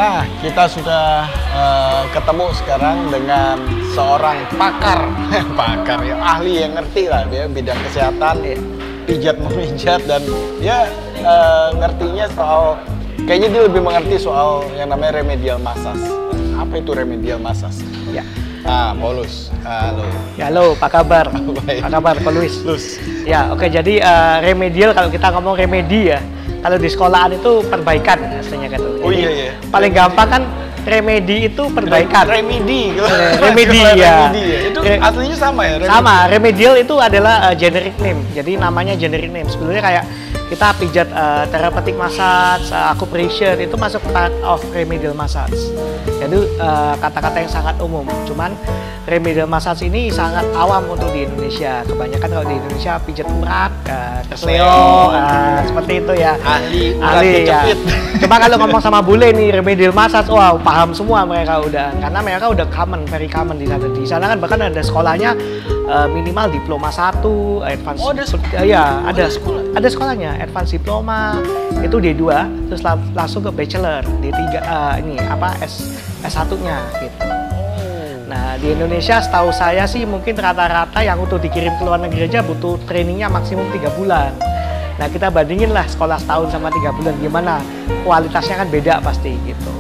Nah, kita sudah ketemu sekarang dengan seorang pakar, pakar ya, ahli yang ngerti lah dia bidang kesehatan, pijat memijat dan dia ngertinya soal, kayaknya dia lebih mengerti soal yang namanya remedial massage. Apa itu remedial massage? Ya. Nah, Paulus, halo. Ya, halo, apa kabar? Baik. Apa kabar, Pak Luis? Lus. Ya, oke, jadi remedial, kalau kita ngomong remedi ya, kalau di sekolahan itu perbaikan aslinya kan. Oh iya. Paling gampang kan remedi itu perbaikan. Remedi. Remedi ya. Itu aslinya sama ya? Remedi. Sama, remedial itu adalah generic name. Jadi namanya generic name. Sebenarnya kayak kita pijat therapeutic massage, acupressure itu masuk part of remedial massage. Jadi kata-kata yang sangat umum. Cuman remedial massage ini sangat awam untuk di Indonesia. Kebanyakan kalau di Indonesia pijat urat, kesleo, seperti itu ya. Ahli ya. Coba kalau ngomong sama bule nih remedial massage, wow, paham semua mereka udah. Karena mereka udah common, very common di sana. Di sana kan bahkan ada sekolahnya minimal diploma 1, advance. Oh, ada sekolah? Ya, ada sekolah. Ada sekolahnya, advance diploma itu D2, terus langsung ke bachelor, D3 ini apa S1-nya gitu. Nah, di Indonesia setahu saya sih mungkin rata-rata yang untuk dikirim ke luar negeri aja butuh trainingnya maksimum 3 bulan. Nah, kita bandingin lah sekolah setahun sama 3 bulan gimana, kualitasnya kan beda pasti gitu.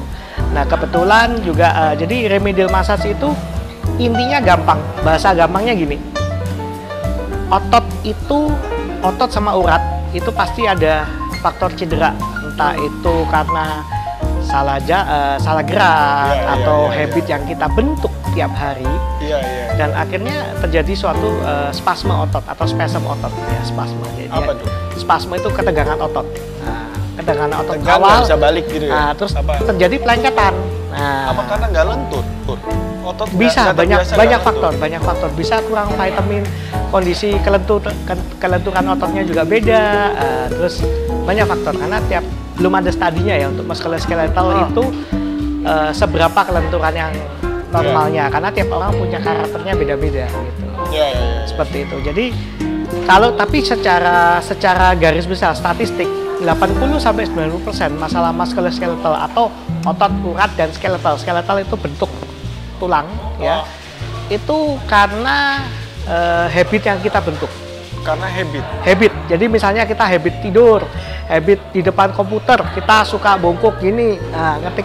Nah, kebetulan juga jadi remedial massage itu intinya gampang, bahasa gampangnya gini. Otot sama urat itu pasti ada faktor cedera, entah itu karena salah gerak atau habit yang kita bentuk tiap hari, dan akhirnya terjadi suatu spasme otot atau spasm otot ya, spasme. Apa tuh? Spasme itu ketegangan otot. Nah, ketegangan otot Tegang awal bisa balik gitu ya? terus apa? Terjadi pelengketan. Nah, apa karena nggak lentur? Otot bisa banyak faktor, lentur. banyak faktor. Bisa kurang vitamin, kondisi kelenturan ototnya juga beda. Terus banyak faktor karena belum ada studinya ya untuk musculoskeletal itu seberapa kelenturan yang normalnya, karena tiap orang punya karakternya beda-beda gitu. Seperti itu. Jadi tapi secara garis besar statistik 80-90% masalah musculoskeletal atau otot, urat dan skeletal. Skeletal itu bentuk tulang ya. Itu karena habit yang kita bentuk. Karena habit. Jadi misalnya kita habit tidur, habit di depan komputer, kita suka bongkok gini, ngetik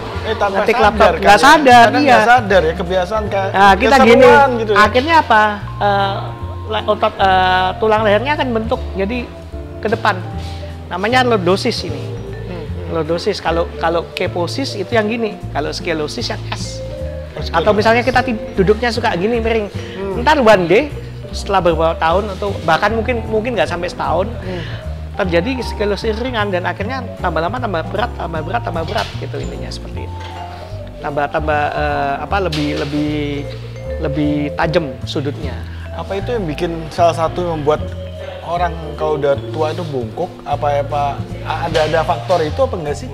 laptop, nggak sadar, nggak sadar ya, kebiasaan kayak kita gini, gitu ya. Akhirnya apa? Otot tulang lehernya akan bentuk jadi ke depan. Namanya lordosis ini. Lordosis. Kalau keposis itu yang gini, kalau skelosis yang S. Atau misalnya kita duduknya suka gini miring, ntar one day setelah beberapa tahun atau bahkan mungkin nggak sampai setahun terjadi skelosis ringan dan akhirnya tambah lama tambah berat gitu intinya seperti itu. Lebih tajam sudutnya. Apa itu yang bikin salah satu yang membuat orang kalau udah tua itu bungkuk? Apa ada faktor itu apa enggak sih?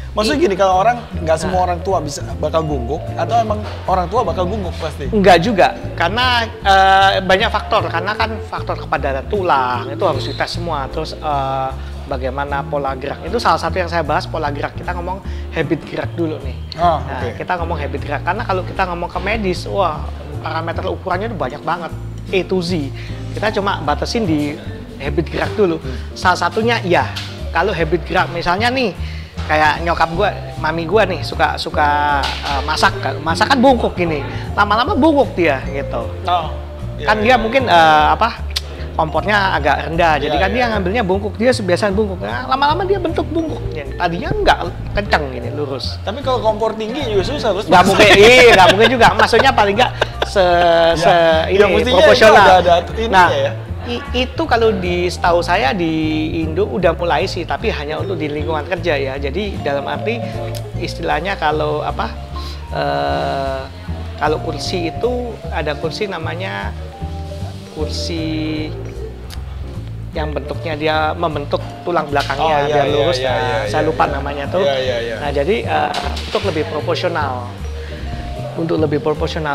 Maksudnya gini, kalau nggak semua orang tua bakal gungguk, atau emang orang tua bakal gungguk pasti? Enggak juga, karena banyak faktor. Karena kan faktor kepadatan tulang itu harus dites semua. Terus bagaimana pola gerak, itu salah satu yang saya bahas, pola gerak. Kita ngomong habit gerak dulu nih. Kita ngomong habit gerak, karena kalau kita ngomong ke medis, wah parameter ukurannya itu banyak banget, A to Z. Kita cuma batasin di habit gerak dulu. Salah satunya ya, kalau habit gerak misalnya nih, kayak nyokap gue, mami gue nih suka masak kan bungkuk gini, lama-lama bungkuk dia gitu. Dia mungkin kompornya agak rendah, jadi kan dia ngambilnya bungkuk, dia kebiasaan bungkuk. Nah, lama-lama dia bentuk bungkuk, tadinya nggak kenceng gini, lurus. Tapi kalau kompor tinggi juga susah, nggak mungkin juga. Maksudnya paling nggak proporsional. Itu kalau setahu saya di Indo udah mulai sih, tapi hanya untuk di lingkungan kerja ya. Jadi dalam arti istilahnya kalau kursi itu ada kursi namanya kursi yang bentuknya dia membentuk tulang belakangnya biar lurus. Saya lupa namanya tuh. Nah, jadi untuk lebih proporsional.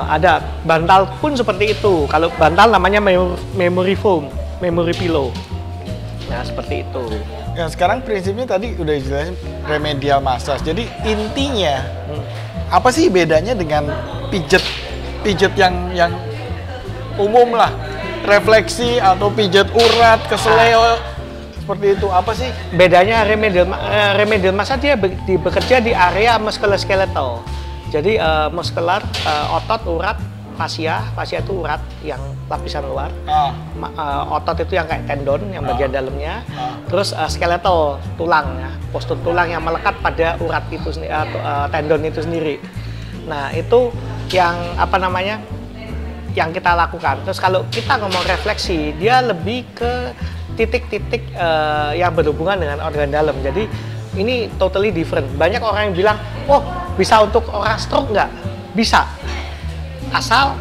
Ada bantal pun seperti itu. Kalau bantal namanya memory foam, memory pillow. Nah, seperti itu. Ya, sekarang prinsipnya tadi udah jelasin remedial massage. Jadi intinya apa sih bedanya dengan pijet yang umum lah, refleksi atau pijet urat, keseleo seperti itu, apa sih bedanya? Remedial massage dia bekerja di area musculoskeletal. Jadi muscular, otot, urat, fascia itu urat yang lapisan luar, otot itu yang kayak tendon yang bagian dalamnya, terus skeletal, tulang ya, postur tulang yang melekat pada urat itu tendon itu sendiri. Nah, itu yang apa namanya yang kita lakukan. Terus kalau kita ngomong refleksi, dia lebih ke titik-titik yang berhubungan dengan organ dalam. Jadi ini totally different. Banyak orang yang bilang, oh bisa untuk orang stroke nggak? Bisa. Asal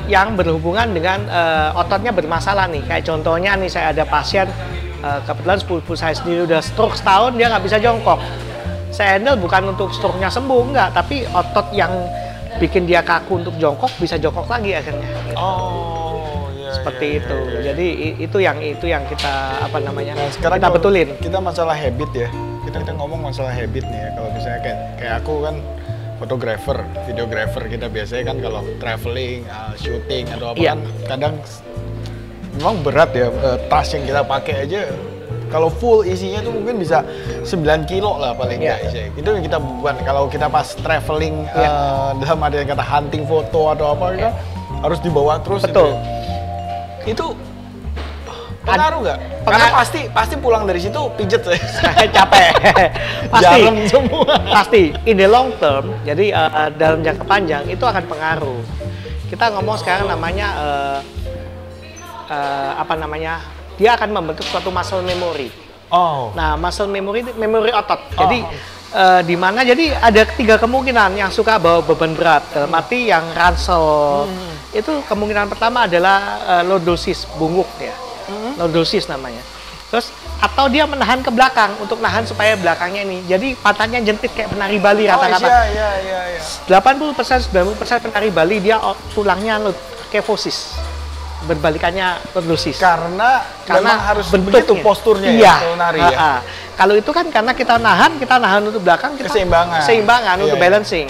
yang berhubungan dengan ototnya bermasalah nih. Kayak contohnya nih, saya ada pasien, kebetulan sepupu saya sendiri udah stroke setahun, dia nggak bisa jongkok. Saya handle bukan untuk stroke-nya sembuh, enggak. Tapi otot yang bikin dia kaku untuk jongkok, bisa jongkok lagi akhirnya. Oh, iya, seperti iya, itu. iya, iya. Jadi itu yang kita apa namanya? Nah, sekarang kita betulin. Kita masalah habit ya. Kita ngomong masalah habit nih ya. Kalau misalnya kayak aku kan fotografer, videografer, kita biasanya kan kalau traveling, shooting atau apa kan kadang memang berat ya, tas yang kita pakai aja kalau full isinya tuh mungkin bisa 9 kilo lah paling nggak isinya. Itu yang kita buat kalau kita pas traveling dalam ada yang kata hunting foto atau apa kan harus dibawa terus. Betul. Itu pengaruh nggak? Karena pasti pulang dari situ pijet saya. Capek. Pasti. Jarem semua. Pasti. In the long term, jadi dalam jangka panjang itu akan pengaruh. Kita ngomong sekarang namanya apa namanya? Dia akan membentuk suatu muscle memory. Oh. Nah, muscle memory itu memori otot. Jadi di mana jadi ada 3 kemungkinan yang suka bawa beban berat. Dalam arti yang ransel. Itu kemungkinan pertama adalah lordosis, bungkuk ya. Lordosis namanya. Terus atau dia menahan ke belakang untuk nahan supaya belakangnya ini. Jadi pantatnya jentit kayak penari Bali rata-rata. Iya. 80% 90% penari Bali dia tulangnya kefosis. Berbalikannya lordosis. Karena memang harus bentuknya. begitu posturnya iya. ya, nari ya. Kalau itu kan karena kita nahan untuk belakang, kita keseimbangan untuk balancing.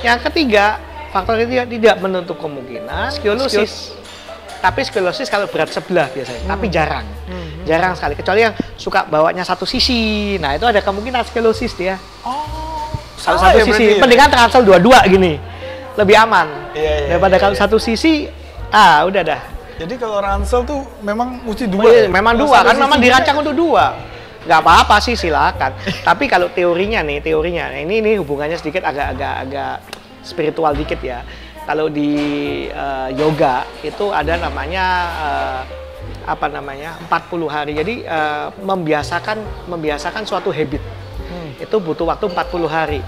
Yang ketiga, faktor itu tidak menutup kemungkinan skoliosis. Tapi skoliosis kalau berat sebelah biasanya, tapi jarang. Jarang sekali, kecuali yang suka bawanya satu sisi. Nah, itu ada kemungkinan skoliosis dia. Kalau satu sisi, mendingan transel dua-dua gini. Lebih aman. Daripada kalau satu sisi, udah dah. Jadi kalau ransel tuh memang mesti 2. Memang 2, kan memang dirancang untuk 2. Nggak apa-apa sih, silakan. Tapi kalau teorinya, ini hubungannya sedikit agak spiritual dikit ya. Kalau di yoga itu ada namanya 40 hari. Jadi membiasakan suatu habit. Itu butuh waktu 40 hari.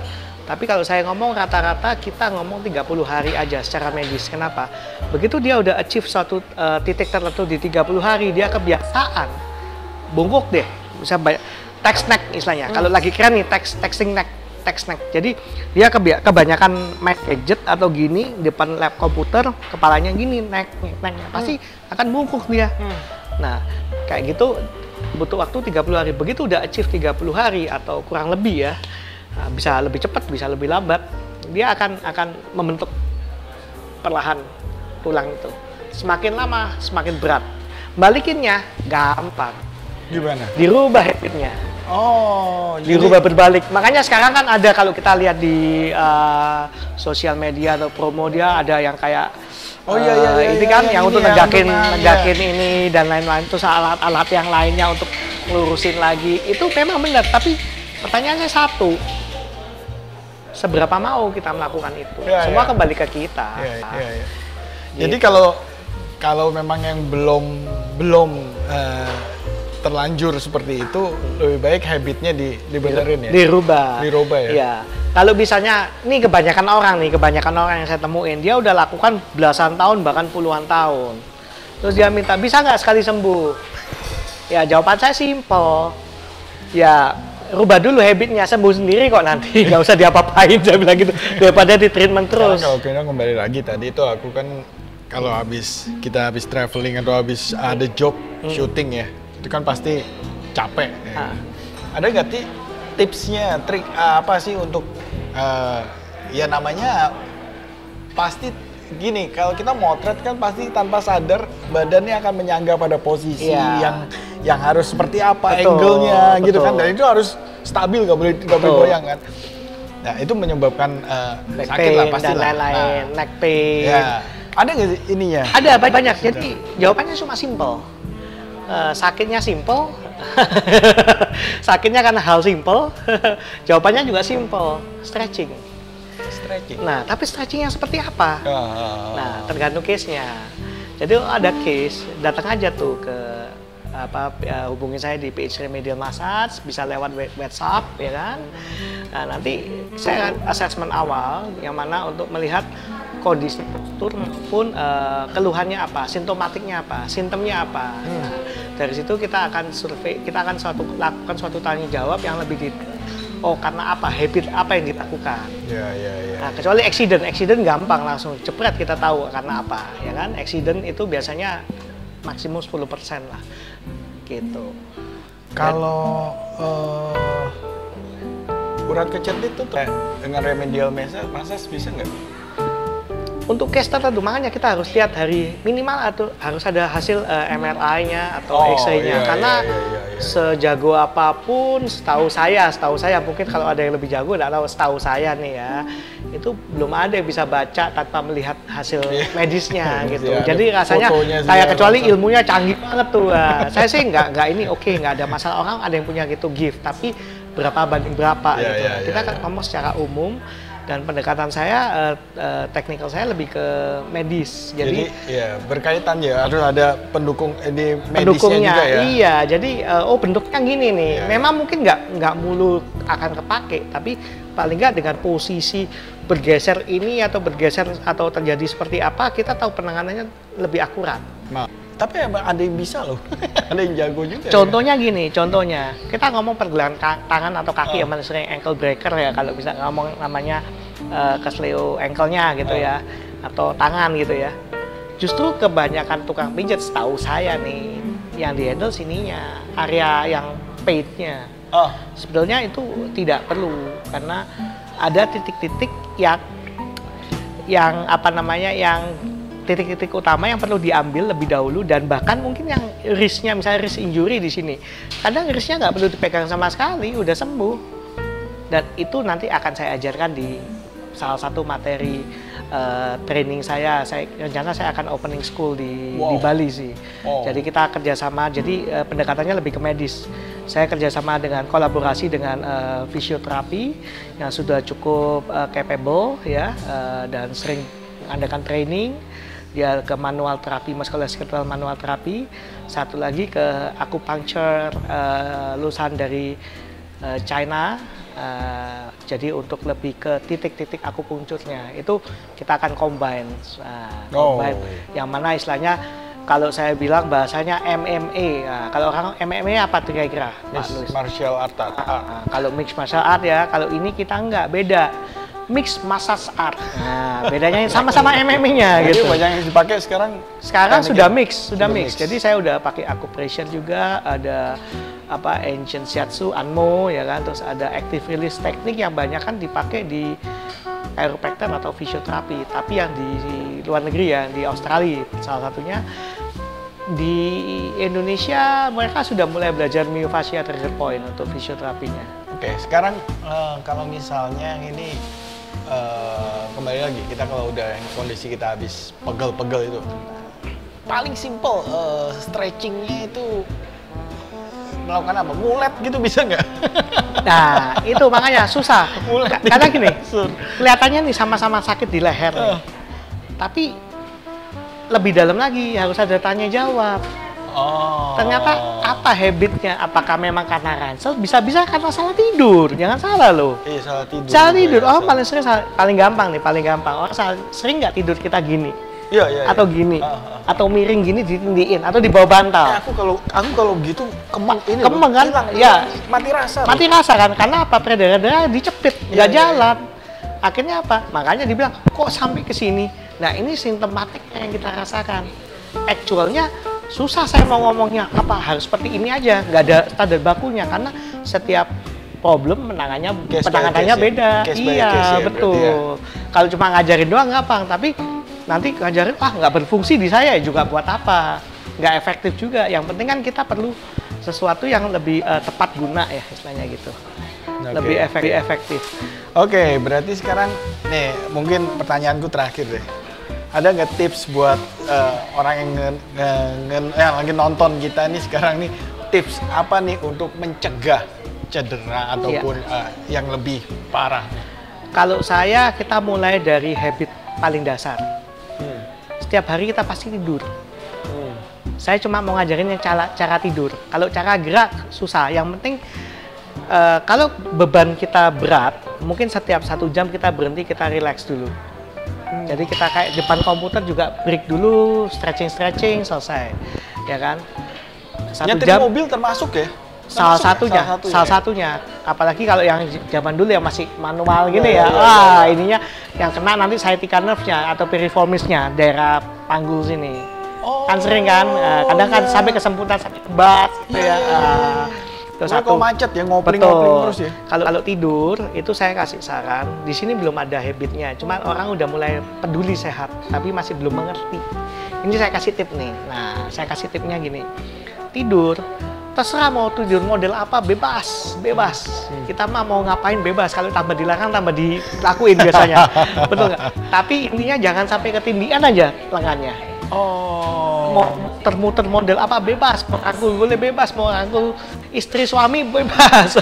Tapi kalau saya ngomong rata-rata kita ngomong 30 hari aja secara medis. Kenapa? Begitu dia udah achieve suatu titik tertentu di 30 hari, dia kebiasaan bungkuk deh. Bisa text neck istilahnya. Kalau lagi keren nih texting neck. Jadi dia kebanyakan main gadget atau gini depan lab komputer, kepalanya gini necknya pasti akan bungkuk dia. Nah, kayak gitu butuh waktu 30 hari. Begitu udah achieve 30 hari atau kurang lebih ya. Bisa lebih cepat, bisa lebih lambat, dia akan membentuk perlahan tulang itu. Semakin lama, semakin berat. Balikinnya gampang. Gimana? Dirubah habitnya. Dirubah berbalik. Makanya sekarang kan ada kalau kita lihat di sosial media atau promo dia ada yang kayak ini kan yang untuk negakin ini dan lain-lain. Terus alat-alat yang lainnya untuk ngelurusin lagi. Itu memang benar, tapi pertanyaannya satu. Seberapa mau kita melakukan itu? Semua kembali ke kita. Jadi kalau memang yang belum terlanjur seperti itu, lebih baik habitnya dibenerin ya. Dirubah ya. Iya. Kalau misalnya ini kebanyakan orang yang saya temuin, dia udah lakukan belasan tahun bahkan puluhan tahun. Terus dia minta, bisa nggak sekali sembuh? Ya jawaban saya simpel. Ya rubah dulu habitnya, sembuh sendiri kok nanti, nggak usah diapa-apain, saya bilang gitu, daripada di treatment terus. Kalau kita kembali lagi tadi itu aku kan kalau kita habis traveling atau habis ada job shooting ya, itu kan pasti capek. Ah. Ada nggak tipsnya, trik apa sih untuk ya namanya pasti gini, kalau kita motret kan pasti tanpa sadar badannya akan menyangga pada posisi yang harus seperti apa, angle-nya gitu kan, dan itu harus stabil, nggak boleh goyang kan. Nah itu menyebabkan sakit lah pasti dan lah. lain-lain, neck pain. Ya. Ada nggak sih ininya? Ada banyak. Jadi jawabannya cuma simple. Sakitnya simple. Sakitnya karena hal simple. Jawabannya juga simple. Stretching. Nah, tapi stretching yang seperti apa? Nah, tergantung case-nya. Jadi ada case, datang aja tuh ke hubungi saya di PH Remedial Massage, bisa lewat WhatsApp ya kan. Nah, nanti saya assessment awal yang mana untuk melihat kondisi postur maupun keluhannya apa, simptomatiknya apa, simptomnya apa. Nah, dari situ kita akan survei, kita akan lakukan suatu tanya jawab yang lebih detail. Oh, karena apa, habit apa yang dilakukan. Nah, kecuali accident gampang langsung cepet kita tahu karena apa, ya kan. Accident itu biasanya maksimum 10% lah, gitu. Kalau urat kecendit itu dengan remedial massage bisa nggak? Untuk case tertentu, makanya kita harus lihat minimal atau harus ada hasil MRI-nya atau X-ray-nya. Karena sejago apapun, setahu saya mungkin kalau ada yang lebih jago, nggak tahu, setahu saya nih ya, itu belum ada yang bisa baca tanpa melihat hasil medisnya gitu. Jadi rasanya kayak kecuali ilmunya canggih banget tuh. Saya sih nggak ini nggak ada masalah, orang ada yang punya gitu gift, tapi berapa banding berapa gitu. Kita kan ngomong secara umum. Dan pendekatan saya, teknikal saya lebih ke medis. Jadi ya berkaitan ya, harus ada pendukung di medisnya juga ya. Iya, jadi bentuknya gini nih. Memang mungkin nggak mulu akan kepake, tapi paling nggak dengan posisi bergeser ini atau bergeser atau terjadi seperti apa, kita tahu penanganannya lebih akurat. Tapi ada yang bisa loh, ada yang jago juga. Contohnya gini, kita ngomong pergelangan tangan atau kaki yang sering ankle breaker ya, kalau bisa ngomong namanya kesleo ankle-nya gitu ya, atau tangan gitu ya. Justru kebanyakan tukang pijat setahu saya nih, yang di-handle sininya, area yang pain-nya. Sebetulnya itu tidak perlu, karena ada titik-titik yang titik-titik utama yang perlu diambil lebih dahulu, dan bahkan mungkin yang risknya, misalnya risk injury di sini, kadang risknya nggak perlu dipegang sama sekali, udah sembuh. Dan itu nanti akan saya ajarkan di salah satu materi training saya. Rencana saya akan opening school di Bali sih. Jadi kita kerjasama, jadi pendekatannya lebih ke medis. Saya kerjasama dengan kolaborasi dengan fisioterapi yang sudah cukup capable ya, dan sering mengadakan training. Dia ke manual terapi, musculoskeletal manual terapi. Satu lagi ke acupuncture lulusan dari China. Jadi untuk lebih ke titik-titik akupunkturnya itu kita akan combine. Yang mana istilahnya kalau saya bilang bahasanya MMA. Kalau orang MMA apa tuh kira-kira? Mixed martial art. Kalau mixed martial art ya, kalau ini kita nggak beda. Mixed massage art. Nah, bedanya sama-sama MMA-nya gitu. Banyak yang dipakai sekarang. Sekarang sudah mix. Jadi saya udah pakai acupressure juga, ada ancient shiatsu, anmo ya kan, terus ada active release teknik yang banyak kan dipakai di chiropractor atau fisioterapi. Tapi yang di luar negeri ya, di Australia salah satunya. Di Indonesia mereka sudah mulai belajar myofascia trigger point untuk fisioterapinya. Oke, sekarang kalau misalnya ini kembali lagi, kita kalau udah kondisi kita habis pegel-pegel itu, paling simple stretchingnya itu melakukan apa? Mulet gitu bisa nggak? Nah, itu makanya susah. Karena gini, kelihatannya nih sama-sama sakit di leher nih. Tapi lebih dalam lagi, harus ada tanya jawab. Ternyata apa habitnya? Apakah memang karena ransel? Bisa-bisa karena salah tidur. Jangan salah loh. Salah tidur. Salah tidur. Paling sering, paling gampang. Orang sering nggak tidur kita gini. Atau gini. Atau miring gini ditindiin atau di bawah bantal. Aku kalau gitu kemeng kan? Ya. Mati rasa. Mati rasa kan? Karena apa? Darah dicepit, nggak jalan. Akhirnya apa? Makanya dibilang kok sampai ke sini. Nah, ini simptomatiknya yang kita rasakan. Actualnya susah saya mau ngomongnya apa, harus seperti ini aja, nggak ada standar bakunya karena setiap problem penanganannya case beda. ya? Case by Iya, case ya, betul. berarti ya. Kalau cuma ngajarin doang gampang, tapi nanti ngajarin nggak berfungsi di saya juga buat apa? Nggak efektif juga. Yang penting kan kita perlu sesuatu yang lebih tepat guna ya, istilahnya gitu. Oke. Lebih efektif. Oke, berarti sekarang nih mungkin pertanyaanku terakhir deh. Ada nggak tips buat orang yang lagi nonton kita nih sekarang nih, tips apa nih untuk mencegah cedera ataupun yang lebih parah? Kalau kita mulai dari habit paling dasar. Setiap hari kita pasti tidur. Saya cuma mau ngajarin yang cara tidur. Kalau cara gerak susah. Yang penting kalau beban kita berat, mungkin setiap 1 jam kita berhenti, kita relax dulu. Jadi kita kayak depan komputer juga break dulu, stretching selesai, ya kan? 1 Nyetir jam. mobil termasuk ya? Salah satunya. Apalagi kalau yang zaman dulu yang masih manual gini ya. Wah, ininya yang kena nanti sciatica nerve-nya atau piriformisnya, daerah panggul sini. Kan sering kan, kadang kan sampai kesemputan, sampai kebas gitu ya. Terus kalau macet ya ngopling terus ya. Kalau tidur itu saya kasih saran, di sini belum ada habitnya, cuman orang udah mulai peduli sehat, tapi masih belum mengerti. Ini saya kasih tip nih. Nah, saya kasih tipnya gini. Tidur terserah mau tidur model apa, bebas. Kita mah mau ngapain bebas, kalau tambah dilarang tambah dilakuin biasanya. Betul nggak? Tapi intinya jangan sampai ketindihan aja lengannya. Mau muter model apa bebas, mau rangkul boleh bebas, mau rangkul istri suami bebas.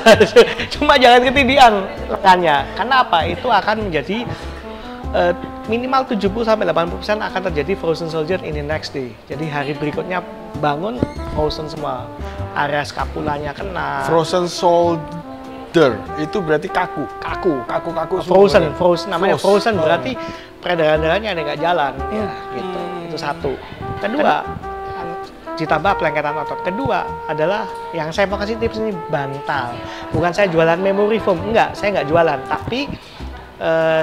Cuma jangan ketindihan lengannya. Karena apa? Itu akan menjadi minimal 70-80% akan terjadi frozen shoulder in the next day. Jadi hari berikutnya bangun frozen semua. Area skapulanya kena. Frozen shoulder itu berarti kaku. Frozen namanya frozen berarti peredaran darahnya ada nggak jalan. Ya, gitu. Itu satu. Kedua, ditambah pelengkatan otot. Kedua adalah yang saya mau kasih tips ini bantal. Bukan saya jualan memory foam, enggak, saya nggak jualan. Tapi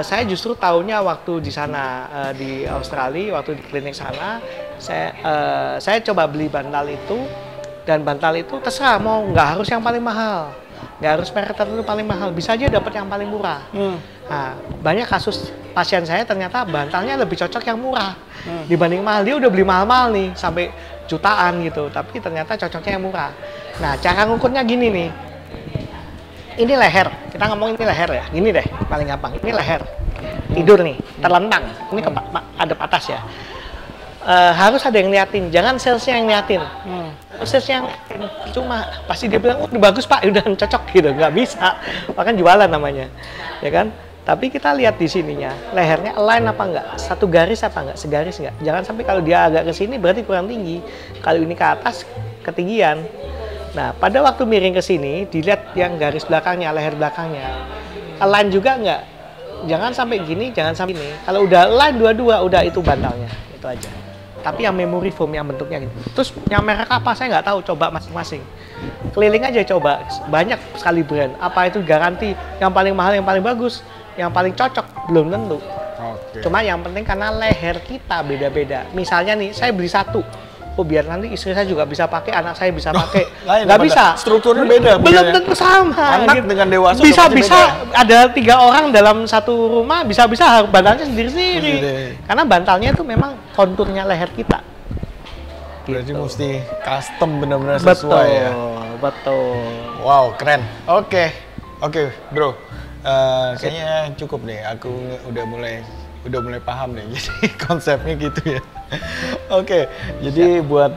saya justru tahunya waktu di sana di Australia, waktu di klinik sana, saya coba beli bantal itu, dan bantal itu terserah mau nggak harus yang paling mahal, nggak harus merek tertentu paling mahal, bisa aja dapat yang paling murah. Nah, banyak kasus pasien saya ternyata bantalnya lebih cocok yang murah dibanding mahal. Dia udah beli mahal-mahal nih sampai jutaan gitu, tapi ternyata cocoknya yang murah. Nah, cara ngukurnya gini nih. Ini leher, kita ngomong ini leher ya, gini deh, paling gampang. Ini leher, tidur nih, terlentang, ini ke adep atas ya. Harus ada yang liatin, jangan salesnya yang liatin. Salesnya yang cuma pasti dia bilang, udah bagus pak, udah cocok gitu, nggak bisa. Bahkan jualan namanya, ya kan? Tapi kita lihat di sininya, lehernya align apa enggak, satu garis apa enggak, segaris enggak. Jangan sampai kalau dia agak ke sini berarti kurang tinggi, kalau ini ke atas ketinggian. Nah, pada waktu miring ke sini, dilihat yang garis belakangnya, leher belakangnya. Align juga enggak? Jangan sampai gini, jangan sampai ini. Kalau udah align dua-dua, udah itu bantalnya. Itu aja. Tapi yang memory foam yang bentuknya gitu. Terus yang merek apa, saya nggak tahu, coba masing-masing. Keliling aja coba, banyak sekali brand. Apa itu garanti, yang paling mahal, yang paling bagus, yang paling cocok, belum tentu. Cuma yang penting karena leher kita beda-beda. Misalnya nih, saya beli satu. Biar nanti istri saya juga bisa pakai, anak saya bisa pakai. Nggak bisa. Strukturnya beda. Belum tentu sama. Anak gitu. Dengan dewasa bisa ada 3 orang dalam satu rumah, bisa bantalnya sendiri-sendiri. Karena bantalnya itu memang konturnya leher kita. Berarti gitu. mesti custom benar-benar sesuai ya. Betul. Wow, keren. Oke, bro. Kayaknya cukup deh. Aku udah mulai paham nih. Jadi konsepnya gitu ya. Oke, jadi buat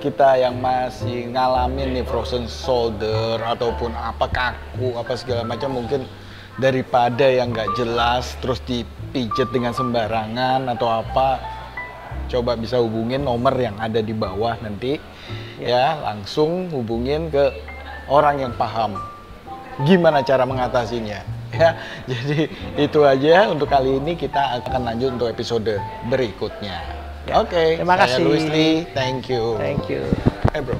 kita yang masih ngalamin nih frozen shoulder ataupun apa kaku apa segala macam, mungkin daripada yang nggak jelas terus dipijet dengan sembarangan atau apa, coba bisa hubungin nomor yang ada di bawah nanti ya, langsung hubungin ke orang yang paham gimana cara mengatasinya. Ya, jadi itu aja untuk kali ini. Kita akan lanjut untuk episode berikutnya. Ya. Oke, terima kasih. Saya Louis Lee, thank you. Thank you. Bro.